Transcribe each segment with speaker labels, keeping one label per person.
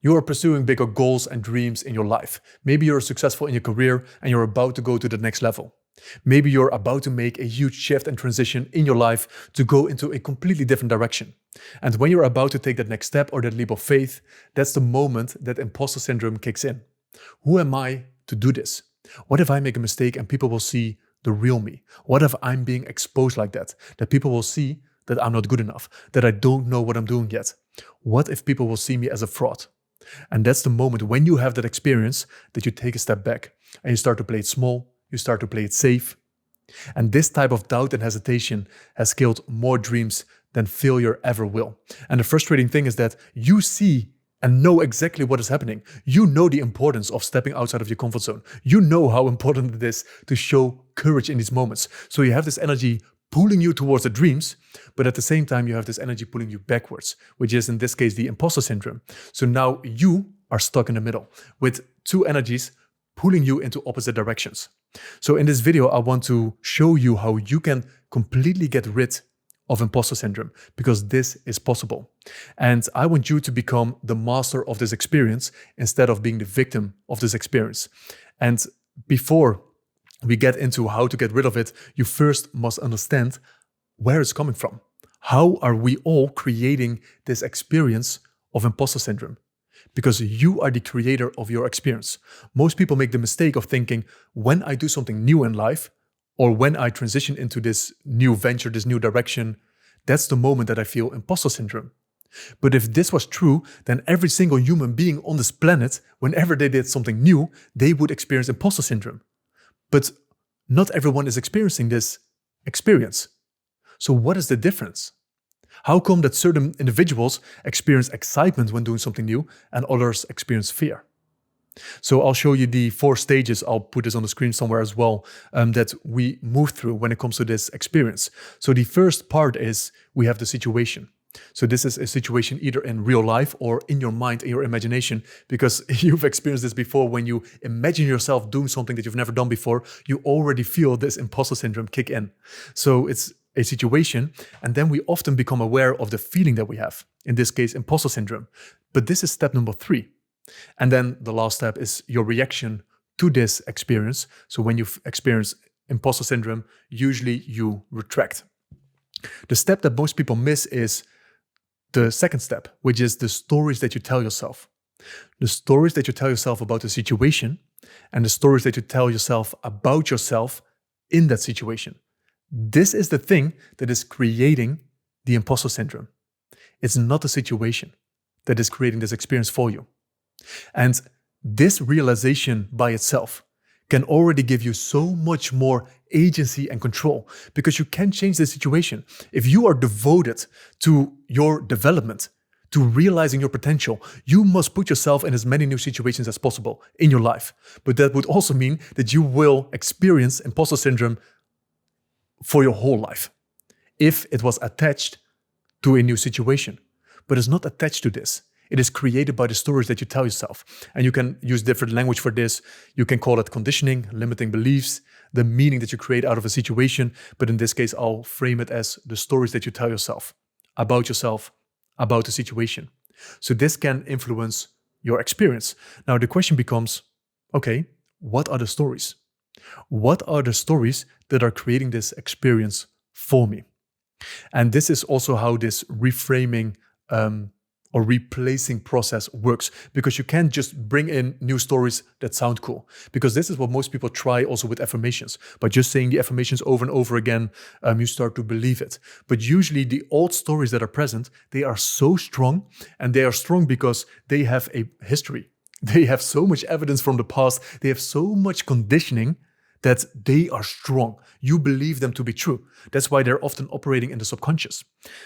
Speaker 1: You are pursuing bigger goals and dreams in your life. Maybe you're successful in your career and you're about to go to the next level. Maybe you're about to make a huge shift and transition in your life to go into a completely different direction. And when you're about to take that next step or that leap of faith, that's the moment that imposter syndrome kicks in. Who am I to do this? What if I make a mistake and people will see the real me? What if I'm being exposed like that? That people will see that I'm not good enough, that I don't know what I'm doing yet. What if people will see me as a fraud? And that's the moment when you have that experience that you take a step back and you start to play it small, you start to play it safe. And this type of doubt and hesitation has killed more dreams than failure ever will. And the frustrating thing is that you see and know exactly what is happening. You know the importance of stepping outside of your comfort zone. You know how important it is to show courage in these moments. So you have this energy pulling you towards the dreams, but at the same time, you have this energy pulling you backwards, which is in this case, the imposter syndrome. So now you are stuck in the middle with two energies pulling you into opposite directions. So in this video, I want to show you how you can completely get rid of imposter syndrome, because this is possible. And I want you to become the master of this experience instead of being the victim of this experience. And before we get into how to get rid of it, you first must understand where it's coming from. How are we all creating this experience of imposter syndrome? Because you are the creator of your experience. Most people make the mistake of thinking, when I do something new in life, or when I transition into this new venture, this new direction, that's the moment that I feel imposter syndrome. But if this was true, then every single human being on this planet, whenever they did something new, they would experience imposter syndrome. But not everyone is experiencing this experience. So what is the difference? How come that certain individuals experience excitement when doing something new and others experience fear? So I'll show you the 4 stages, I'll put this on the screen somewhere as well, that we move through when it comes to this experience. So the first part is we have the situation. So this is a situation either in real life or in your mind, in your imagination, because you've experienced this before. When you imagine yourself doing something that you've never done before, you already feel this imposter syndrome kick in. So it's a situation, and then we often become aware of the feeling that we have, in this case, imposter syndrome. But this is step number 3. And then the last step is your reaction to this experience. So when you've experienced imposter syndrome, usually you retract. The step that most people miss is the second step, which is the stories that you tell yourself. The stories that you tell yourself about the situation and the stories that you tell yourself about yourself in that situation. This is the thing that is creating the imposter syndrome. It's not the situation that is creating this experience for you. And this realization by itself can already give you so much more agency and control, because you can change the situation. If you are devoted to your development, to realizing your potential, you must put yourself in as many new situations as possible in your life. But that would also mean that you will experience imposter syndrome for your whole life if it was attached to a new situation. But it's not attached to this. It is created by the stories that you tell yourself. And you can use different language for this. You can call it conditioning, limiting beliefs, the meaning that you create out of a situation. But in this case, I'll frame it as the stories that you tell yourself, about the situation. So this can influence your experience. Now the question becomes, okay, what are the stories? What are the stories that are creating this experience for me? And this is also how this reframing or replacing process works, because you can't just bring in new stories that sound cool, because this is what most people try also with affirmations. By just saying the affirmations over and over again, you start to believe it. But usually the old stories that are present, they are so strong, and they are strong because they have a history. They have so much evidence from the past. They have so much conditioning that they are strong. You believe them to be true. That's why they're often operating in the subconscious.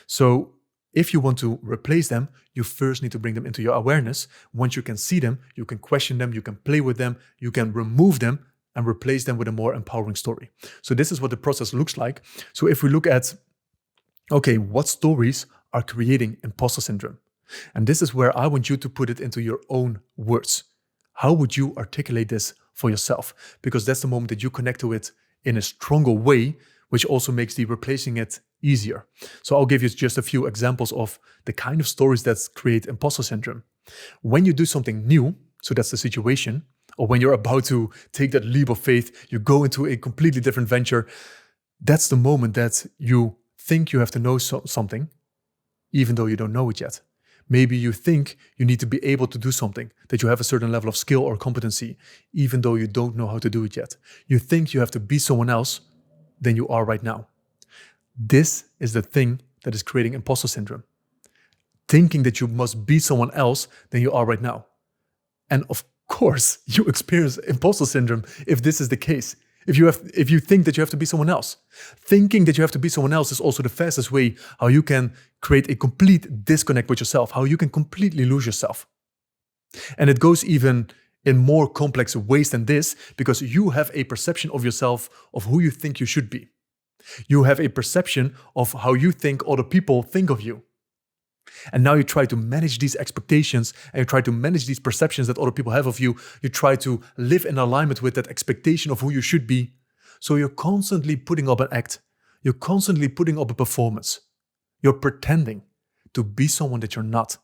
Speaker 1: So if you want to replace them, you first need to bring them into your awareness. Once you can see them, you can question them, you can play with them, you can remove them and replace them with a more empowering story. So this is what the process looks like. So if we look at, okay, what stories are creating imposter syndrome? And this is where I want you to put it into your own words. How would you articulate this for yourself? Because that's the moment that you connect to it in a stronger way, which also makes the replacing it easier. So I'll give you just a few examples of the kind of stories that create imposter syndrome. When you do something new, so that's the situation, or when you're about to take that leap of faith, you go into a completely different venture, that's the moment that you think you have to know something, even though you don't know it yet. Maybe you think you need to be able to do something, that you have a certain level of skill or competency, even though you don't know how to do it yet. You think you have to be someone else than you are right now. This is the thing that is creating imposter syndrome. Thinking that you must be someone else than you are right now. And of course, you experience imposter syndrome if this is the case. If you think that you have to be someone else. Thinking that you have to be someone else is also the fastest way how you can create a complete disconnect with yourself, how you can completely lose yourself. And it goes even in more complex ways than this, because you have a perception of yourself of who you think you should be. You have a perception of how you think other people think of you. And now you try to manage these expectations and you try to manage these perceptions that other people have of you. You try to live in alignment with that expectation of who you should be. So you're constantly putting up an act. You're constantly putting up a performance. You're pretending to be someone that you're not.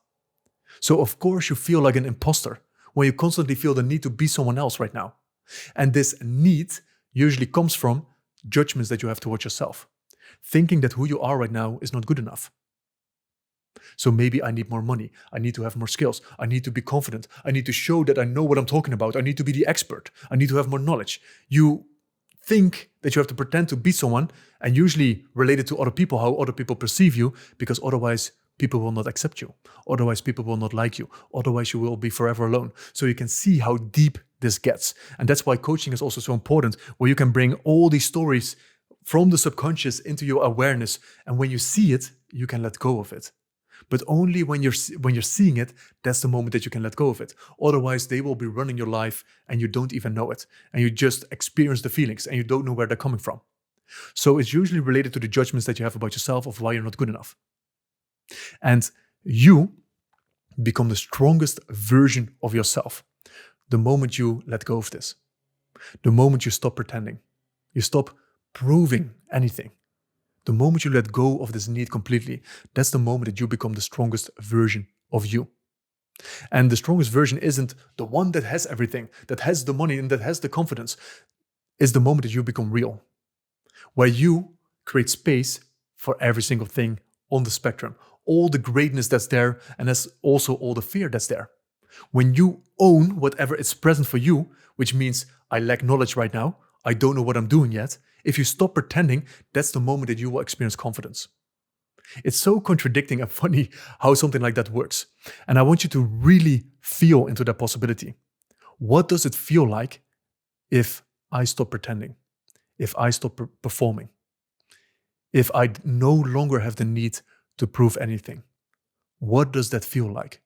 Speaker 1: So of course you feel like an imposter when you constantly feel the need to be someone else right now. And this need usually comes from judgments that you have towards yourself. Thinking that who you are right now is not good enough. So maybe I need more money. I need to have more skills. I need to be confident. I need to show that I know what I'm talking about. I need to be the expert. I need to have more knowledge. You think that you have to pretend to be someone, and usually related to other people, how other people perceive you, because otherwise people will not accept you. Otherwise people will not like you. Otherwise you will be forever alone. So you can see how deep this gets. And that's why coaching is also so important, where you can bring all these stories from the subconscious into your awareness. And when you see it, you can let go of it. But only when you're seeing it, that's the moment that you can let go of it. Otherwise, they will be running your life and you don't even know it. And you just experience the feelings and you don't know where they're coming from. So it's usually related to the judgments that you have about yourself of why you're not good enough. And you become the strongest version of yourself the moment you let go of this. The moment you stop pretending. You stop proving anything. The moment you let go of this need completely, that's the moment that you become the strongest version of you. And the strongest version isn't the one that has everything, that has the money and that has the confidence. It's the moment that you become real, where you create space for every single thing on the spectrum, all the greatness that's there, and that's also all the fear that's there. When you own whatever is present for you, which means I lack knowledge right now, I don't know what I'm doing yet. If you stop pretending, that's the moment that you will experience confidence. It's so contradicting and funny how something like that works. And I want you to really feel into that possibility. What does it feel like if I stop pretending? If I stop performing? If I no longer have the need to prove anything? What does that feel like?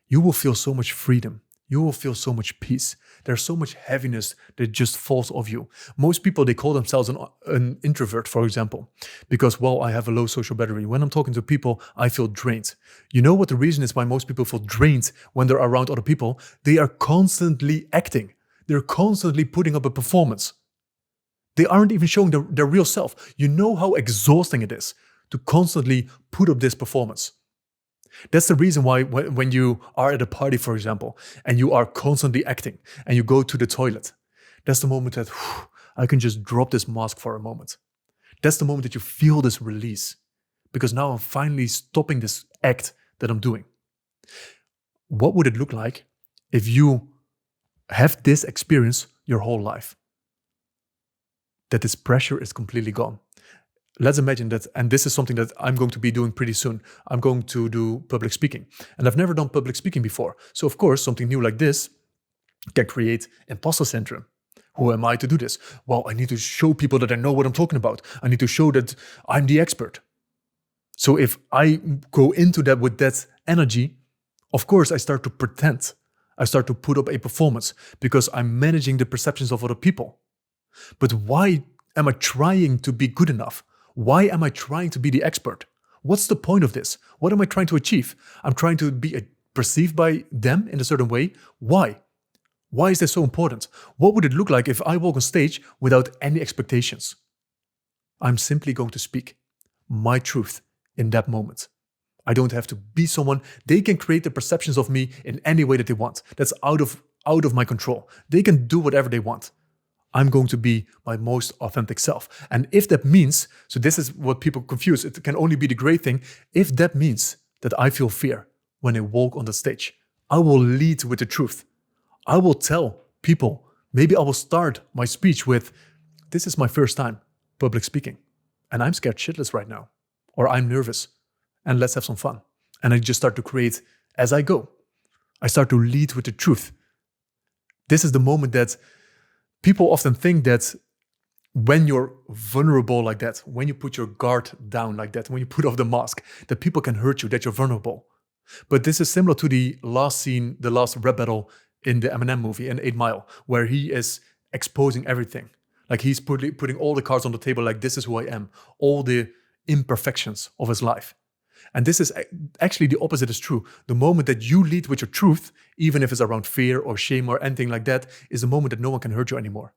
Speaker 1: You will feel so much freedom. You will feel so much peace. There's so much heaviness that just falls off you. Most people, they call themselves an introvert, for example, because, well, I have a low social battery. When I'm talking to people, I feel drained. You know what the reason is why most people feel drained when they're around other people? They are constantly acting. They're constantly putting up a performance. They aren't even showing their real self. You know how exhausting it is to constantly put up this performance. That's the reason why when you are at a party, for example, and you are constantly acting and you go to the toilet, that's the moment that I can just drop this mask for a moment. That's the moment that you feel this release, because now I'm finally stopping this act that I'm doing. What would it look like if you have this experience your whole life? That this pressure is completely gone. Let's imagine that, and this is something that I'm going to be doing pretty soon. I'm going to do public speaking. And I've never done public speaking before. So of course, something new like this can create imposter syndrome. Who am I to do this? Well, I need to show people that I know what I'm talking about. I need to show that I'm the expert. So if I go into that with that energy, of course, I start to pretend. I start to put up a performance because I'm managing the perceptions of other people. But why am I trying to be good enough? Why am I trying to be the expert? What's the point of this? What am I trying to achieve? I'm trying to be perceived by them in a certain way. Why? Why is this so important? What would it look like if I walk on stage without any expectations? I'm simply going to speak my truth in that moment. I don't have to be someone. They can create the perceptions of me in any way that they want. That's out of my control. They can do whatever they want. I'm going to be my most authentic self. And if that means, so this is what people confuse, it can only be the great thing. If that means that I feel fear when I walk on the stage, I will lead with the truth. I will tell people, maybe I will start my speech with, this is my first time public speaking, and I'm scared shitless right now, or I'm nervous, and let's have some fun. And I just start to create as I go. I start to lead with the truth. This is the moment that people often think that when you're vulnerable like that, when you put your guard down like that, when you put off the mask, that people can hurt you, that you're vulnerable. But this is similar to the last scene, the last rap battle in the Eminem movie, in 8 Mile, where he is exposing everything. Like he's putting all the cards on the table, like this is who I am, all the imperfections of his life. And this is actually the opposite is true. The moment that you lead with your truth, even if it's around fear or shame or anything like that, is the moment that no one can hurt you anymore.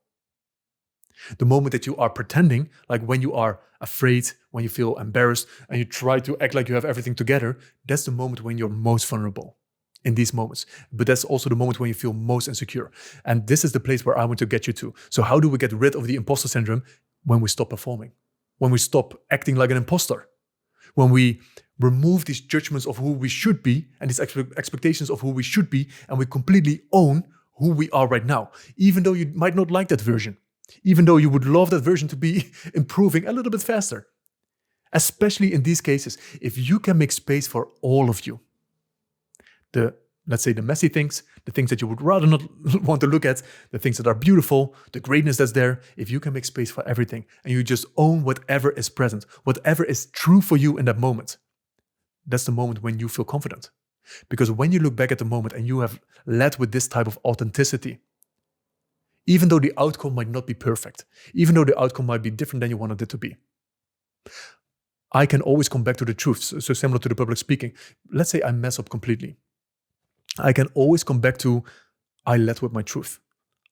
Speaker 1: The moment that you are pretending, like when you are afraid, when you feel embarrassed, and you try to act like you have everything together, that's the moment when you're most vulnerable in these moments. But that's also the moment when you feel most insecure. And this is the place where I want to get you to. So how do we get rid of the imposter syndrome? When we stop performing, when we stop acting like an imposter, when we remove these judgments of who we should be and these expectations of who we should be, and we completely own who we are right now, even though you might not like that version, even though you would love that version to be improving a little bit faster. Especially in these cases, if you can make space for all of you, let's say the messy things, the things that you would rather not want to look at, the things that are beautiful, the greatness that's there, if you can make space for everything and you just own whatever is present, whatever is true for you in that moment, that's the moment when you feel confident. Because when you look back at the moment and you have led with this type of authenticity, even though the outcome might not be perfect, even though the outcome might be different than you wanted it to be, I can always come back to the truth. So similar to the public speaking, let's say I mess up completely. I can always come back to, I led with my truth.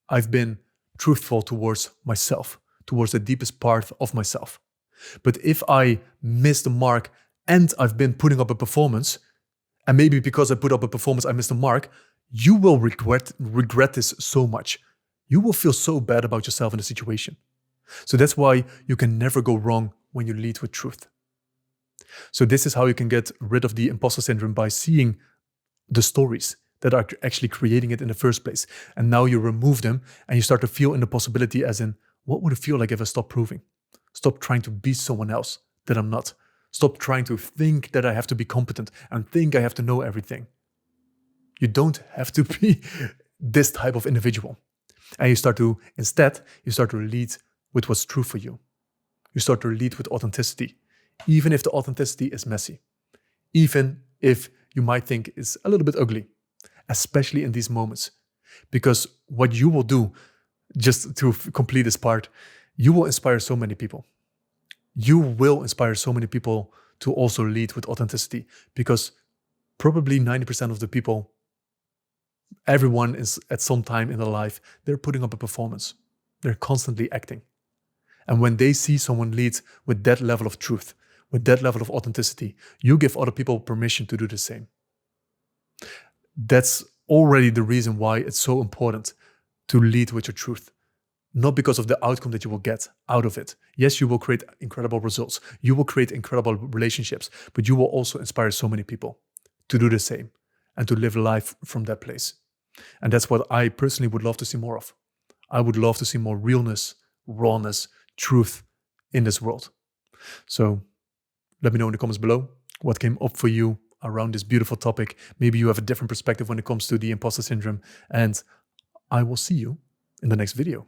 Speaker 1: I've been truthful towards myself, towards the deepest part of myself. But if I miss the mark and I've been putting up a performance, and maybe because I put up a performance, I missed the mark, you will regret this so much. You will feel so bad about yourself in the situation. So that's why you can never go wrong when you lead with truth. So this is how you can get rid of the imposter syndrome, by seeing the stories that are actually creating it in the first place. And now you remove them and you start to feel in the possibility, as in, what would it feel like if I stop proving? Stop trying to be someone else that I'm not. Stop trying to think that I have to be competent and think I have to know everything. You don't have to be this type of individual. And you start to lead with what's true for you. You start to lead with authenticity, even if the authenticity is messy, even if you might think it's a little bit ugly, especially in these moments. Because what you will do, just to complete this part, you will inspire so many people. You will inspire so many people to also lead with authenticity, because probably 90% of the people, everyone is at some time in their life, they're putting up a performance. They're constantly acting. And when they see someone lead with that level of truth, with that level of authenticity, you give other people permission to do the same. That's already the reason why it's so important to lead with your truth. Not because of the outcome that you will get out of it. Yes, you will create incredible results. You will create incredible relationships, but you will also inspire so many people to do the same and to live life from that place. And that's what I personally would love to see more of. I would love to see more realness, rawness, truth in this world. So let me know in the comments below what came up for you around this beautiful topic. Maybe you have a different perspective when it comes to the imposter syndrome, and I will see you in the next video.